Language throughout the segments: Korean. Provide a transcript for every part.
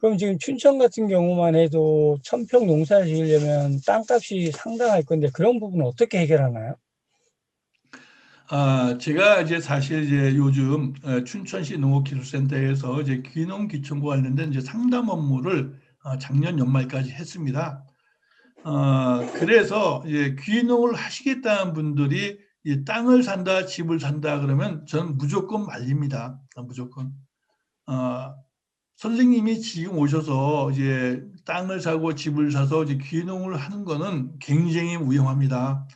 그럼 지금 춘천 같은 경우만 해도 1,000평 농사 지으려면 땅값이 상당할 건데 그런 부분은 어떻게 해결하나요? 제가 이제 사실 이제 요즘 춘천시 농업기술센터에서 이제 귀농귀촌과 관련된 이제 상담 업무를 작년 연말까지 했습니다. 그래서 이제 귀농을 하시겠다는 분들이 이 땅을 산다, 집을 산다 그러면 저는 무조건 말립니다. 무조건. 어, 선생님이 지금 오셔서 이제 땅을 사고 집을 사서 이제 귀농을 하는 거는 굉장히 위험합니다.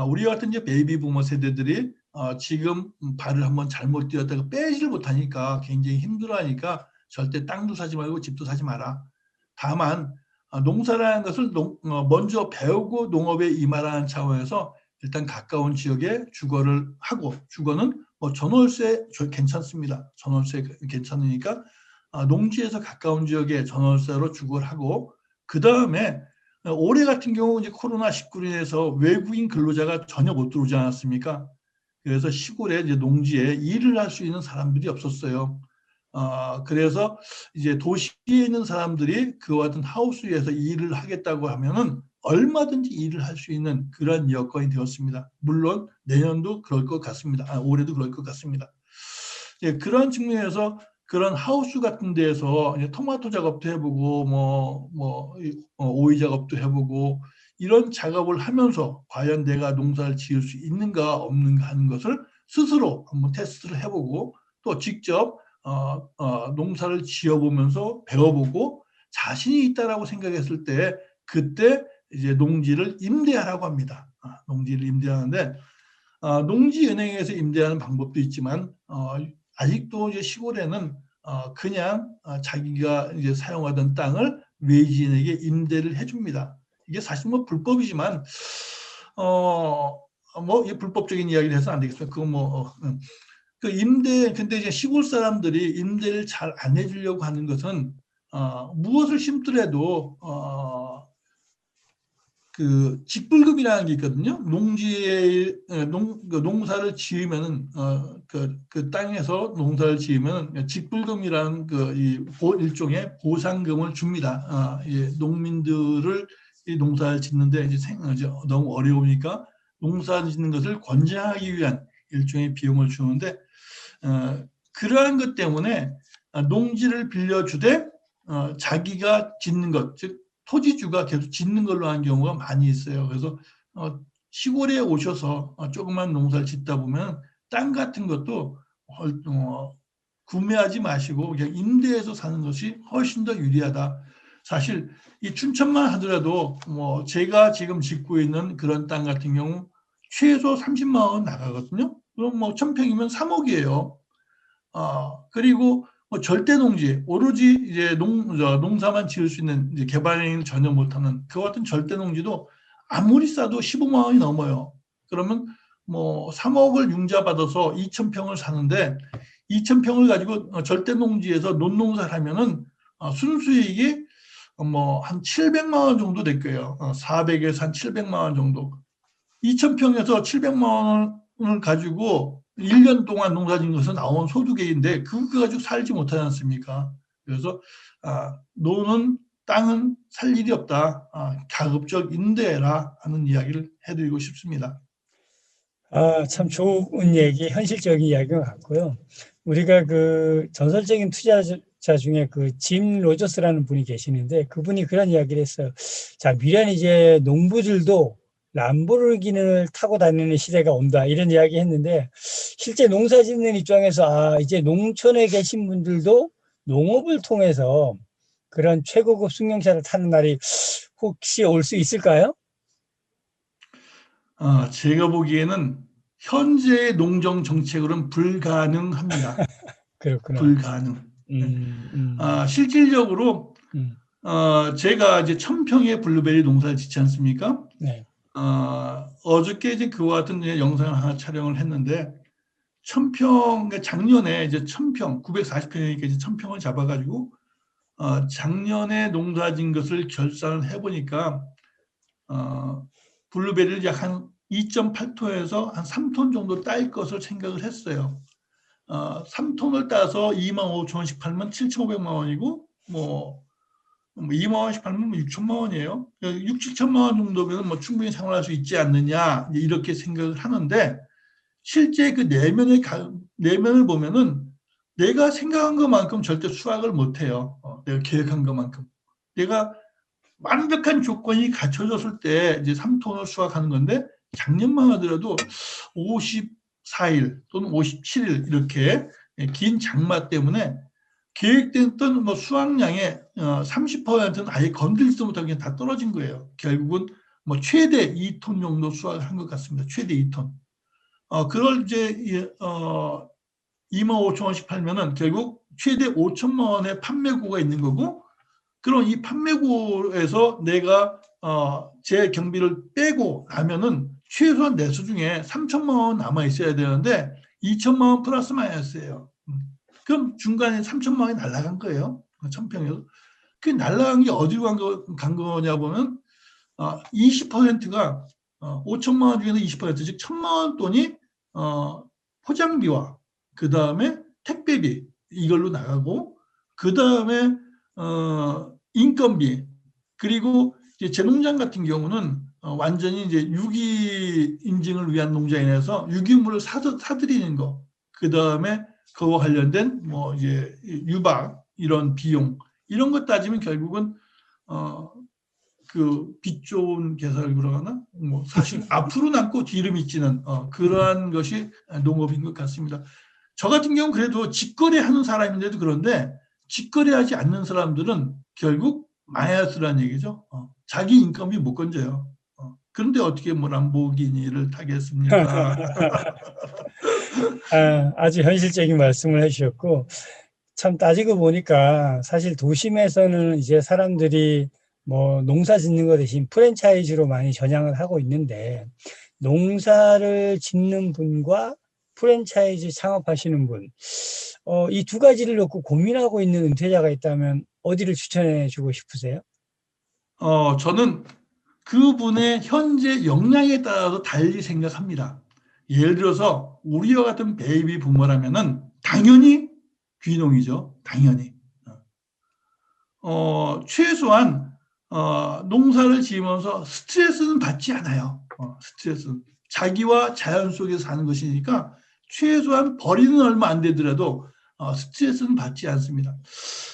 우리 같은 이제 베이비 부머 세대들이 지금 발을 한번 잘못 뛰었다가 빼지를 못하니까 굉장히 힘들어하니까 절대 땅도 사지 말고 집도 사지 마라. 다만 농사라는 것을 먼저 배우고 농업에 임하라는 차원에서 일단 가까운 지역에 주거를 하고 주거는 뭐 전월세 괜찮습니다. 전월세 괜찮으니까 농지에서 가까운 지역에 전월세로 주거를 하고 그 다음에 올해 같은 경우 이제 코로나19로 인해서 외국인 근로자가 전혀 못 들어오지 않았습니까? 그래서 시골에 이제 농지에 일을 할 수 있는 사람들이 없었어요. 그래서 이제 도시에 있는 사람들이 그와 같은 하우스에서 일을 하겠다고 하면은 얼마든지 일을 할 수 있는 그런 여건이 되었습니다. 물론 내년도 그럴 것 같습니다. 올해도 그럴 것 같습니다. 예, 그런 측면에서 그런 하우스 같은 데에서 토마토 작업도 해보고 오이 작업도 해보고 이런 작업을 하면서 과연 내가 농사를 지을 수 있는가 없는가 하는 것을 스스로 한번 테스트를 해보고 또 직접 농사를 지어보면서 배워보고 자신이 있다라고 생각했을 때 그때 이제 농지를 임대하라고 합니다. 농지를 임대하는데 농지은행에서 임대하는 방법도 있지만 아직도 이제 시골에는 그냥 자기가 이제 사용하던 땅을 외지인에게 임대를 해줍니다. 이게 사실 뭐 불법이지만 이 불법적인 이야기를 해서 안 되겠습니다. 그건 그 임대 근데 이제 시골 사람들이 임대를 잘 안 해주려고 하는 것은 무엇을 심더라도 그 직불금이라는 게 있거든요. 농지에 농사를 지으면은 그 땅에서 농사를 지으면 직불금이라는 이 일종의 보상금을 줍니다. 농민들을 이 농사를 짓는데 이제 너무 어려우니까 농사 짓는 것을 권장하기 위한 일종의 비용을 주는데 그러한 것 때문에 농지를 빌려주되 자기가 짓는 것, 즉 토지주가 계속 짓는 걸로 하는 경우가 많이 있어요. 그래서 시골에 오셔서 조그만 농사를 짓다 보면 땅 같은 것도 구매하지 마시고 그냥 임대해서 사는 것이 훨씬 더 유리하다. 사실 이 춘천만 하더라도 제가 지금 짓고 있는 그런 땅 같은 경우 최소 30만 원 나가거든요. 그럼 1,000평이면 3억이에요. 그리고 절대 농지, 오로지 이제 농사만 지을 수 있는 이제 개발행위를 전혀 못하는 그 같은 절대 농지도 아무리 싸도 15만 원이 넘어요. 그러면 3억을 융자받아서 2,000평을 사는데 2,000평을 가지고 절대 농지에서 논농사를 하면은 순수이익이 한 700만 원 정도 될 거예요. 400에서 한 700만 원 정도. 2,000평에서 700만 원을 가지고 1년 동안 농사진 것은 나온 소득액인데 그거 가지고 살지 못하지 않습니까? 그래서 노는 땅은 살 일이 없다. 가급적 임대해라 하는 이야기를 해드리고 싶습니다. 참 좋은 얘기, 현실적인 이야기인 것 같고요. 우리가 그 전설적인 투자자 중에 그 짐 로저스라는 분이 계시는데 그분이 그런 이야기를 했어요. 자, 미래는 이제 농부들도 람보르기니를 타고 다니는 시대가 온다. 이런 이야기 했는데 실제 농사 짓는 입장에서 이제 농촌에 계신 분들도 농업을 통해서 그런 최고급 승용차를 타는 날이 혹시 올 수 있을까요? 제가 보기에는 현재의 농정 정책으로는 불가능합니다. 그렇구나. 불가능. 네. 음, 음, 실질적으로 음. 제가 이제 1,000평의 블루베리 농사를 짓지 않습니까? 네. 어저께 이제 그와 같은 영상을 하나 촬영을 했는데 1,000평, 그러니까 작년에 이제 1,000평, 940평이니까 이제 1,000평을 잡아가지고 작년에 농사진 것을 결산을 해보니까 블루베리를 약 한 2.8톤에서 한 3톤 정도 딸 것을 생각을 했어요. 3톤을 따서 25,000원씩 팔면 7,500만 원이고 뭐 2만 원씩 팔면 뭐 6천만 원이에요. 6, 7천만 원 정도면 뭐 충분히 생활할 수 있지 않느냐 이렇게 생각을 하는데 실제 그 내면을 보면은 내가 생각한 것만큼 절대 수확을 못 해요. 내가 계획한 것만큼. 내가 완벽한 조건이 갖춰졌을 때 이제 3톤을 수확하는 건데 작년만 하더라도 54일 또는 57일 이렇게 긴 장마 때문에 계획됐던 뭐 수확량의 30%는 아예 건들지도 못하고 그냥 다 떨어진 거예요. 결국은 뭐 최대 2톤 정도 수확을 한 것 같습니다. 최대 2톤. 그걸 이제 2만 5천 원씩 팔면은 결국 최대 5천만 원의 판매고가 있는 거고, 그럼 이 판매고에서 내가 제 경비를 빼고 나면은 최소한 내수 중에 3천만 원 남아 있어야 되는데 2천만 원 플러스 마이너스예요. 그럼 중간에 3천만 원이 날아간 거예요. 천평에서. 그 날아간 게 어디로 간 거냐 보면 20%가 5천만 원 중에서 20%, 즉 1천만 원 돈이 포장비와 그 다음에 택배비 이걸로 나가고, 그 다음에 인건비, 그리고 이제 제 농장 같은 경우는 완전히 이제 유기 인증을 위한 농장이라서 유기물을 사들이는 거, 그 다음에 그와 관련된 뭐 이제 유박 이런 비용 이런 것 따지면 결국은 그 빛 좋은 개살구라 하나? 뭐 사실 앞으로 남고 뒤로 미치는 그러한 것이 농업인 것 같습니다. 저 같은 경우는 그래도 직거래하는 사람인데도 그런데 직거래하지 않는 사람들은 결국 마이너스라는 얘기죠. 자기 인건비 못 건져요. 그런데 어떻게 뭐 람보르기니를 타겠습니까? 아주 현실적인 말씀을 해주셨고, 참 따지고 보니까 사실 도심에서는 이제 사람들이 뭐 농사 짓는 거 대신 프랜차이즈로 많이 전향을 하고 있는데, 농사를 짓는 분과 프랜차이즈 창업하시는 분, 이 두 가지를 놓고 고민하고 있는 은퇴자가 있다면 어디를 추천해 주고 싶으세요? 저는 그분의 현재 역량에 따라서 달리 생각합니다. 예를 들어서 우리와 같은 베이비 부모라면은 당연히 귀농이죠. 당연히. 최소한 농사를 지으면서 스트레스는 받지 않아요. 스트레스는 자기와 자연 속에서 사는 것이니까 최소한 벌이는 얼마 안 되더라도 스트레스는 받지 않습니다.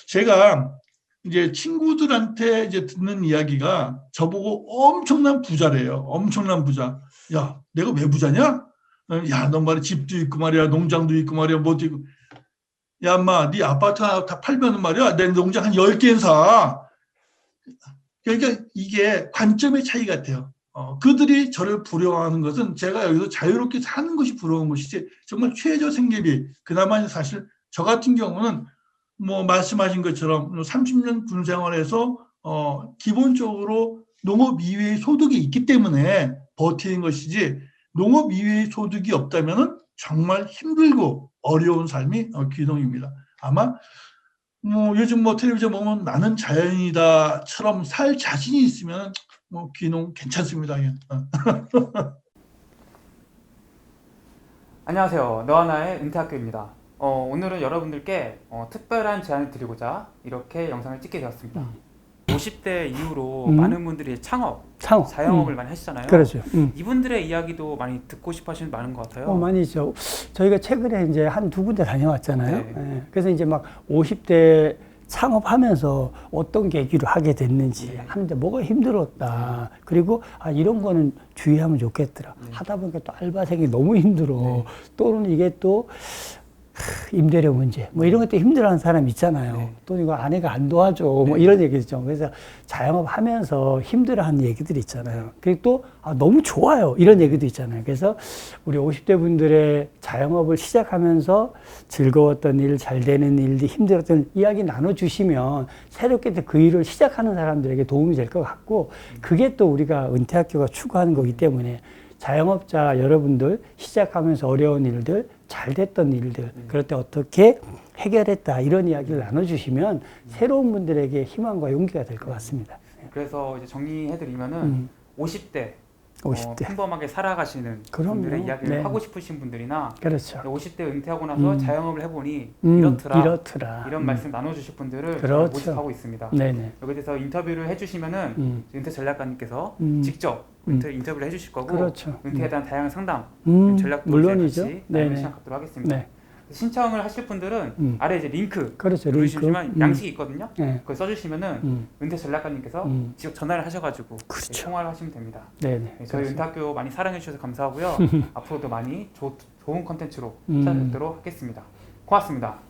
제가 이제 친구들한테 이제 듣는 이야기가 저보고 엄청난 부자래요. 엄청난 부자. 야, 내가 왜 부자냐? 야, 너 말이야 집도 있고 말이야, 농장도 있고 말이야, 뭐도 있고. 야, 엄마, 네 아파트 하나 다 팔면 말이야, 내 농장 한 10개는 사. 그러니까 이게 관점의 차이 같아요. 그들이 저를 부러워하는 것은 제가 여기서 자유롭게 사는 것이 부러운 것이지, 정말 최저 생계비, 그나마 사실 저 같은 경우는 뭐 말씀하신 것처럼 30년 군 생활에서 기본적으로 농업 이외의 소득이 있기 때문에 버티는 것이지, 농업 이외의 소득이 없다면은 정말 힘들고 어려운 삶이 귀농입니다. 아마 뭐 요즘 뭐 텔레비전 보면 나는 자연이다처럼 살 자신이 있으면 뭐 귀농 괜찮습니다. 안녕하세요. 너하나의 은퇴학교입니다. 오늘은 여러분들께 특별한 제안을 드리고자 이렇게 영상을 찍게 되었습니다. 50대 이후로 많은 분들이 창업, 자영업을 많이 하시잖아요. 그렇죠. 이분들의 이야기도 많이 듣고 싶어 하시는 분 많은 것 같아요. 많이 있죠. 저희가 최근에 이제 한 두 군데 다녀왔잖아요. 네. 예. 그래서 이제 막 50대 창업하면서 어떤 계기로 하게 됐는지 하는데 뭐가 힘들었다. 그리고 이런 거는 주의하면 좋겠더라. 하다 보니까 또 알바생이 너무 힘들어. 또는 이게 또 임대료 문제 뭐 이런 것도 힘들어하는 사람 있잖아요. 또 이거 아내가 안 도와줘 뭐 이런 얘기 있죠. 그래서 자영업 하면서 힘들어하는 얘기들이 있잖아요. 그리고 또 너무 좋아요 이런 얘기도 있잖아요. 그래서 우리 50대 분들의 자영업을 시작하면서 즐거웠던 일, 잘 되는 일, 힘들었던 이야기 나눠주시면 새롭게 그 일을 시작하는 사람들에게 도움이 될 것 같고, 그게 또 우리가 은퇴학교가 추구하는 거기 때문에 자영업자 여러분들 시작하면서 어려운 일들, 잘 됐던 일들, 그럴 때 어떻게 해결했다 이런 이야기를 나눠주시면 새로운 분들에게 희망과 용기가 될 것 같습니다. 그래서 이제 정리해드리면은 50대 50대. 평범하게 살아가시는 그럼요. 분들의 이야기를 네. 하고 싶으신 분들이나 그렇죠. 50대 은퇴하고 나서 자영업을 해보니 이렇더라. 이런 말씀 나눠주실 분들을 그렇죠. 모집하고 있습니다. 네네. 여기에 대해서 인터뷰를 해주시면은 은퇴 전략가님께서 직접 인터뷰를 해주실 거고 그렇죠. 은퇴에 대한 다양한 상담, 전략도 물론이죠. 같이 네네. 나누는 시간 갖도록 하겠습니다. 네. 신청을 하실 분들은 아래 이제 링크 그렇죠. 누르시면 링크. 양식이 있거든요. 네. 그걸 써주시면은 은퇴 전략가님께서 직접 전화를 하셔가지고 그렇죠. 통화를 하시면 됩니다. 네네. 네, 저희 은퇴학교 많이 사랑해 주셔서 감사하고요. 앞으로도 많이 좋은 컨텐츠로 찾아뵙도록 하겠습니다. 고맙습니다.